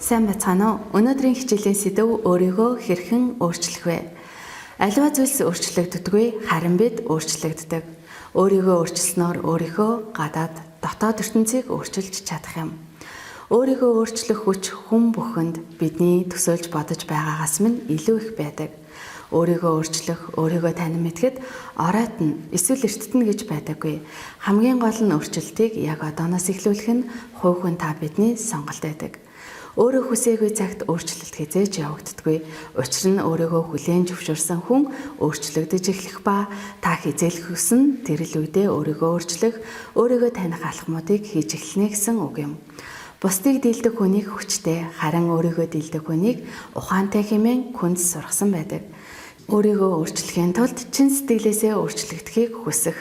Сайн байцгаана уу? Өнөөдрийн хичээлийн сэдэв өөрийгөө хэрхэн өөрчлөх вэ? Аливаа зүйлс өөрчлөгддөггүй, харин бид өөрчлөгддөг. Өөрийгөө өөрчилснөөр өөрийнхөө гадаад, дотоод ертөнцийг өөрчилж чадах юм. Өөрийгөө өөрчлөх хүч хүн бүхэнд бидний төсөөлж бодож байгаагаас минь илүү их байдаг. Өөрийгөө өөрчлөх, өөрийгөө танин мэдхэд оройтно, эсвэл эрттэнэ гэж байдаггүй. Хамгийн гол нь өөрчлөлтийг яг одооноос эхлүүлэх нь хувь хүн та бидний сонголт байдаг. Өөрөө хүсээгүй цагт өөрчлөлт хязгаарч явагддаггүй. Учир нь өөрийгөө хүлээн зөвшөөрсөн хүн өөрчлөгдөж эхлэх ба та хизээлэх хүснэ тэр л үедээ өөрийгөө өөрчлөх, өөрийгөө таних алхмуудыг хийж эхэлнэ гэсэн үг юм. Бусдыг дийлдэг хүнийг хүчтэй, харин өөрийгөө дийлдэг хүнийг ухаантай хэмээн хүнд сургасан байдаг. Өөрийгөө өөрчлөхийн тулд чин сэтгэлээсээ өөрчлөгдөхийг хүсэх,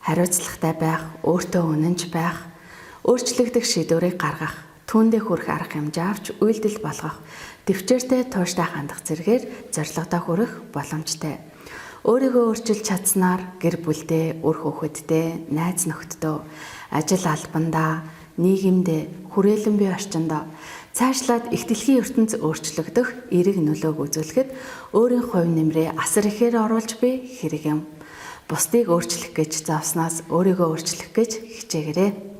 хариуцлагатай байх, өөртөө үнэнч байх, өөрчлөгдөх шийдвэрийг гаргах, түүндээ хүрэх арга хэмжээ авч үйлдэл болгох, төвчээртэй тууштай хандах зэргээр зорилгодоо хүрэх боломжтой. Өөрийгөө өөрчилж чадсанаар гэр бүлдээ, үр хүүхэддээ, найз нөхдөө, ажил албандаа, нийгэмдээ, хүрээлэн бие орчиндоо цаашлаад их дэлхийн ертөнц өөрчлөгдөх эерэг нөлөөг үзүүлэхэд өөрийн хувь нэмрээ асар ихээр оруулж буй хэрэг юм. Бусдыг өөрчлөх гэж зовсноос өөрийгөө өөрчлөх гэж хичээгээрэй.